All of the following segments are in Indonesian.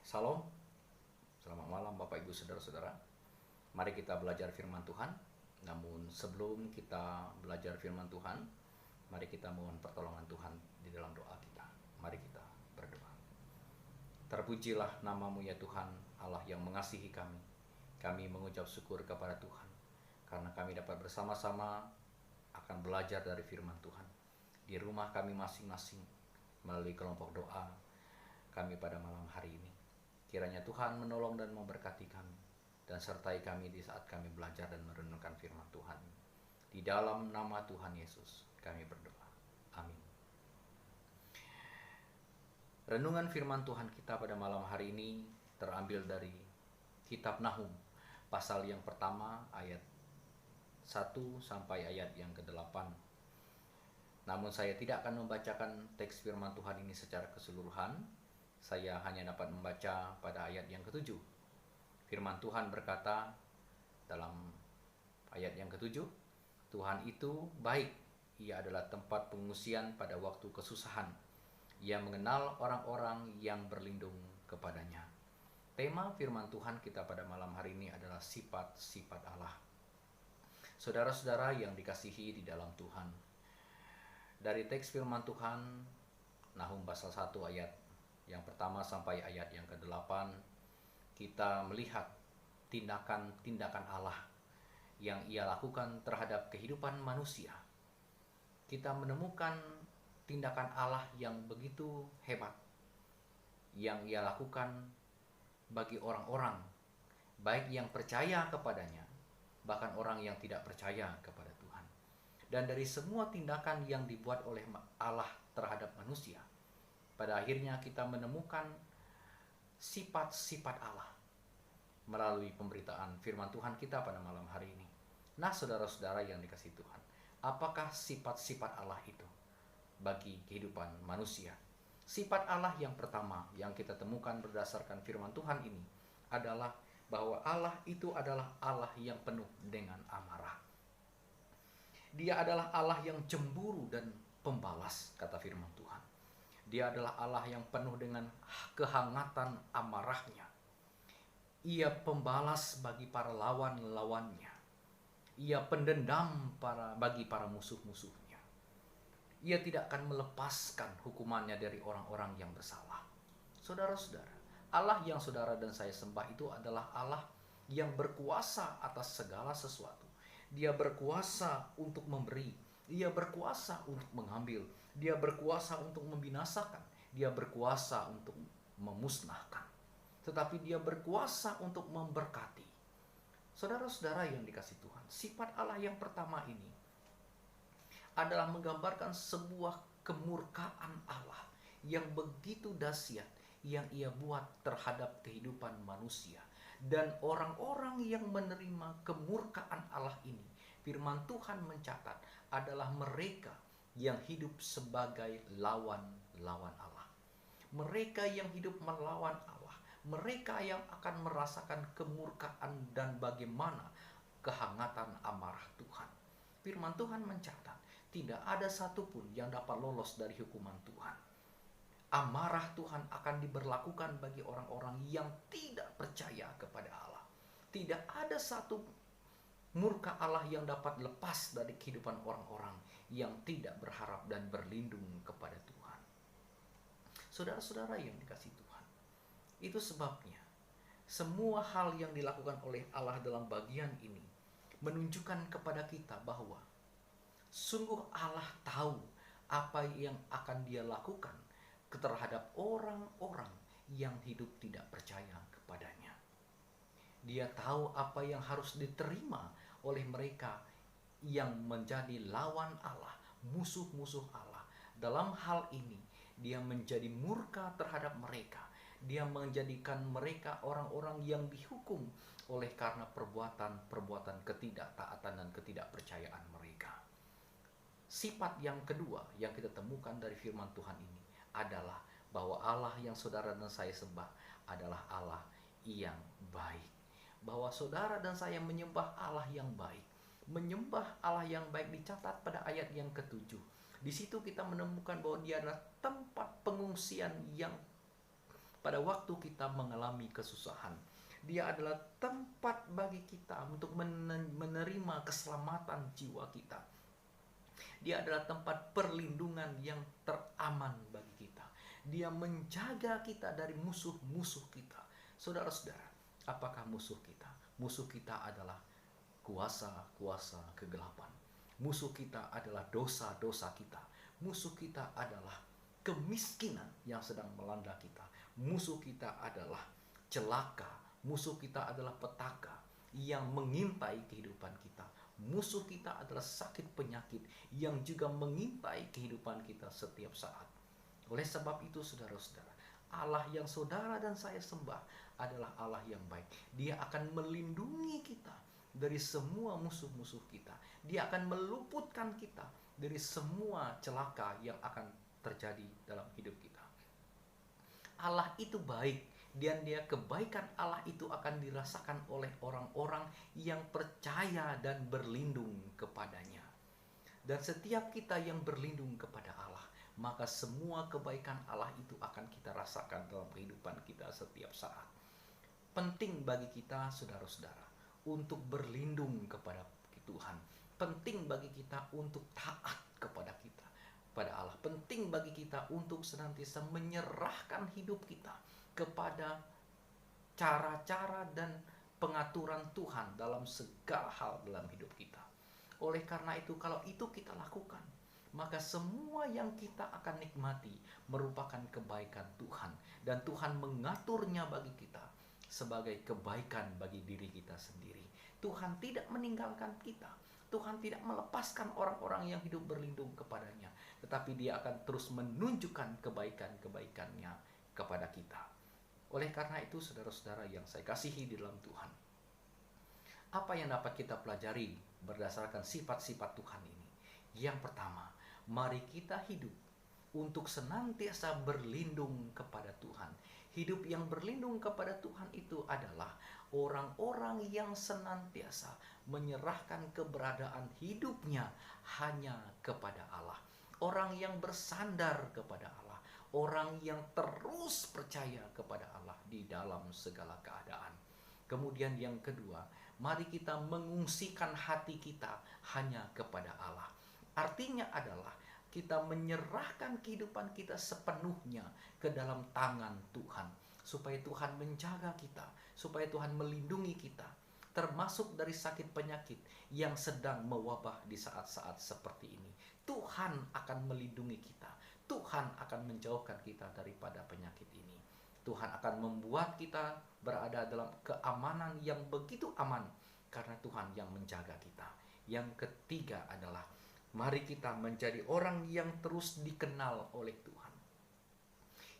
Salam, selamat malam Bapak Ibu Saudara-saudara. Mari kita belajar firman Tuhan. Namun sebelum kita belajar firman Tuhan, mari kita mohon pertolongan Tuhan di dalam doa kita. Mari kita berdoa. Terpujilah nama-Mu ya Tuhan, Allah yang mengasihi kami. Kami mengucap syukur kepada Tuhan, karena kami dapat bersama-sama akan belajar dari firman Tuhan di rumah kami masing-masing melalui kelompok doa kami pada malam hari ini. Kiranya Tuhan menolong dan memberkati kami, dan sertai kami di saat kami belajar dan merenungkan firman Tuhan. Di dalam nama Tuhan Yesus kami berdoa. Amin. Renungan firman Tuhan kita pada malam hari ini terambil dari kitab Nahum, pasal yang pertama ayat 1 sampai ayat yang ke-8. Namun saya tidak akan membacakan teks firman Tuhan ini secara keseluruhan. Saya hanya dapat membaca pada ayat yang ke-7. Firman Tuhan berkata dalam ayat yang ke-7, Tuhan itu baik, Ia adalah tempat pengungsian pada waktu kesusahan. Ia mengenal orang-orang yang berlindung kepadanya. Tema firman Tuhan kita pada malam hari ini adalah sifat-sifat Allah. Saudara-saudara yang dikasihi di dalam Tuhan, dari teks firman Tuhan Nahum pasal 1 ayat yang pertama sampai ayat yang ke-8, kita melihat tindakan-tindakan Allah yang Ia lakukan terhadap kehidupan manusia. Kita menemukan tindakan Allah yang begitu hebat yang Ia lakukan bagi orang-orang, baik yang percaya kepadanya, bahkan orang yang tidak percaya kepada Tuhan. Dan dari semua tindakan yang dibuat oleh Allah terhadap manusia, pada akhirnya kita menemukan sifat-sifat Allah melalui pemberitaan firman Tuhan kita pada malam hari ini. Nah, saudara-saudara yang dikasihi Tuhan, apakah sifat-sifat Allah itu bagi kehidupan manusia? Sifat Allah yang pertama yang kita temukan berdasarkan firman Tuhan ini adalah bahwa Allah itu adalah Allah yang penuh dengan amarah. Dia adalah Allah yang cemburu dan pembalas, kata firman Tuhan. Dia adalah Allah yang penuh dengan kehangatan amarahnya. Ia pembalas bagi para lawan-lawannya. Ia pendendam bagi para musuh-musuhnya. Ia tidak akan melepaskan hukumannya dari orang-orang yang bersalah. Saudara-saudara, Allah yang saudara dan saya sembah itu adalah Allah yang berkuasa atas segala sesuatu. Dia berkuasa untuk memberi, Dia berkuasa untuk mengambil, Dia berkuasa untuk membinasakan, Dia berkuasa untuk memusnahkan, tetapi Dia berkuasa untuk memberkati. Saudara-saudara yang dikasihi Tuhan, sifat Allah yang pertama ini adalah menggambarkan sebuah kemurkaan Allah yang begitu dahsyat yang Ia buat terhadap kehidupan manusia. Dan orang-orang yang menerima kemurkaan Allah ini, firman Tuhan mencatat, adalah mereka yang hidup sebagai lawan-lawan Allah. Mereka yang hidup melawan Allah, mereka yang akan merasakan kemurkaan dan bagaimana kehangatan amarah Tuhan. Firman Tuhan mencatat, tidak ada satupun yang dapat lolos dari hukuman Tuhan. Amarah Tuhan akan diberlakukan bagi orang-orang yang tidak percaya kepada Allah. Tidak ada satu murka Allah yang dapat lepas dari kehidupan orang-orang yang tidak berharap dan berlindung kepada Tuhan. Saudara-saudara yang dikasihi Tuhan, itu sebabnya semua hal yang dilakukan oleh Allah dalam bagian ini menunjukkan kepada kita bahwa sungguh Allah tahu apa yang akan Dia lakukan terhadap orang-orang yang hidup tidak percaya kepadanya. Dia tahu apa yang harus diterima oleh mereka yang menjadi lawan Allah, musuh-musuh Allah. Dalam hal ini, Dia menjadi murka terhadap mereka. Dia menjadikan mereka orang-orang yang dihukum oleh karena perbuatan-perbuatan ketidaktaatan dan ketidakpercayaan mereka. Sifat yang kedua yang kita temukan dari firman Tuhan ini adalah bahwa Allah yang saudara dan saya sembah adalah Allah yang baik. Bahwa saudara dan saya menyembah Allah yang baik. Menyembah Allah yang baik dicatat pada ayat yang ke-7. Di situ kita menemukan bahwa Dia adalah tempat pengungsian yang pada waktu kita mengalami kesusahan. Dia adalah tempat bagi kita untuk menerima keselamatan jiwa kita. Dia adalah tempat perlindungan yang teraman bagi kita. Dia menjaga kita dari musuh-musuh kita. Saudara-saudara, apakah musuh kita? Musuh kita adalah kuasa-kuasa kegelapan. Musuh kita adalah dosa-dosa kita. Musuh kita adalah kemiskinan yang sedang melanda kita. Musuh kita adalah celaka. Musuh kita adalah petaka yang mengintai kehidupan kita. Musuh kita adalah sakit penyakit yang juga mengintai kehidupan kita setiap saat. Oleh sebab itu, saudara-saudara, Allah yang saudara dan saya sembah adalah Allah yang baik. Dia akan melindungi kita dari semua musuh-musuh kita. Dia akan meluputkan kita dari semua celaka yang akan terjadi dalam hidup kita. Allah itu baik, dan kebaikan Allah itu akan dirasakan oleh orang-orang yang percaya dan berlindung kepadanya. Dan setiap kita yang berlindung kepada Allah, maka semua kebaikan Allah itu akan kita rasakan dalam kehidupan kita setiap saat. Penting bagi kita, saudara-saudara, untuk berlindung kepada Tuhan. Penting bagi kita untuk taat kepada kita, pada Allah. Penting bagi kita untuk senantiasa menyerahkan hidup kita kepada cara-cara dan pengaturan Tuhan dalam segala hal dalam hidup kita. Oleh karena itu, kalau itu kita lakukan, maka semua yang kita akan nikmati merupakan kebaikan Tuhan, dan Tuhan mengaturnya bagi kita sebagai kebaikan bagi diri kita sendiri. Tuhan tidak meninggalkan kita. Tuhan tidak melepaskan orang-orang yang hidup berlindung kepadanya, tetapi Dia akan terus menunjukkan kebaikan-kebaikannya kepada kita. Oleh karena itu, saudara-saudara yang saya kasihi di dalam Tuhan, apa yang dapat kita pelajari berdasarkan sifat-sifat Tuhan ini? Yang pertama, mari kita hidup untuk senantiasa berlindung kepada Tuhan. Hidup yang berlindung kepada Tuhan itu adalah orang-orang yang senantiasa menyerahkan keberadaan hidupnya hanya kepada Allah. Orang yang bersandar kepada Allah. Orang yang terus percaya kepada Allah di dalam segala keadaan. Kemudian yang kedua, mari kita mengungsikan hati kita hanya kepada Allah. Artinya adalah kita menyerahkan kehidupan kita sepenuhnya ke dalam tangan Tuhan, supaya Tuhan menjaga kita, supaya Tuhan melindungi kita, termasuk dari sakit penyakit yang sedang mewabah di saat-saat seperti ini. Tuhan akan melindungi kita. Tuhan akan menjauhkan kita daripada penyakit ini. Tuhan akan membuat kita berada dalam keamanan yang begitu aman, karena Tuhan yang menjaga kita. Yang ketiga adalah, mari kita menjadi orang yang terus dikenal oleh Tuhan.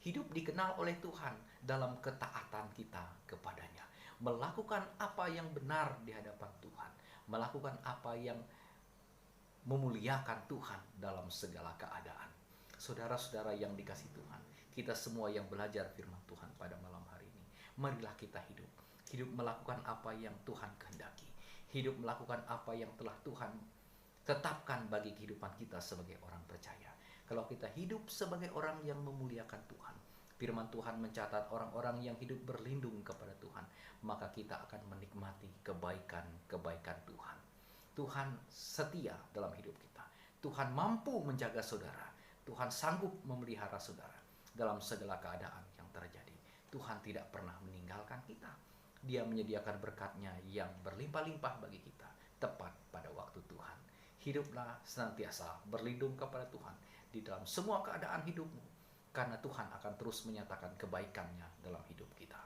Hidup dikenal oleh Tuhan dalam ketaatan kita kepadanya. Melakukan apa yang benar di hadapan Tuhan. Melakukan apa yang memuliakan Tuhan dalam segala keadaan. Saudara-saudara yang dikasihi Tuhan, kita semua yang belajar firman Tuhan pada malam hari ini, marilah kita hidup. Hidup melakukan apa yang Tuhan kehendaki. Hidup melakukan apa yang telah Tuhan tetapkan bagi kehidupan kita sebagai orang percaya. Kalau kita hidup sebagai orang yang memuliakan Tuhan, firman Tuhan mencatat orang-orang yang hidup berlindung kepada Tuhan, maka kita akan menikmati kebaikan-kebaikan Tuhan. Tuhan setia dalam hidup kita. Tuhan mampu menjaga saudara. Tuhan sanggup memelihara saudara dalam segala keadaan yang terjadi. Tuhan tidak pernah meninggalkan kita. Dia menyediakan berkat-Nya yang berlimpah-limpah bagi kita tepat pada waktu Tuhan. Hiduplah senantiasa berlindung kepada Tuhan di dalam semua keadaan hidupmu, karena Tuhan akan terus menyatakan kebaikan-Nya dalam hidup kita.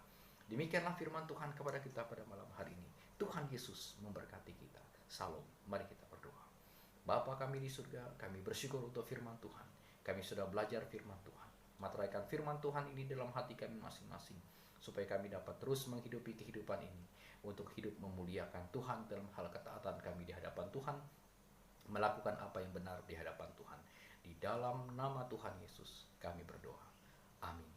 Demikianlah firman Tuhan kepada kita pada malam hari ini. Tuhan Yesus memberkati kita. Salam. Mari kita berdoa. Bapa kami di surga, kami bersyukur untuk firman Tuhan. Kami sudah belajar firman Tuhan. Materaikan firman Tuhan ini dalam hati kami masing-masing, supaya kami dapat terus menghidupi kehidupan ini, untuk hidup memuliakan Tuhan dalam hal ketaatan kami di hadapan Tuhan, melakukan apa yang benar di hadapan Tuhan. Di dalam nama Tuhan Yesus kami berdoa. Amin.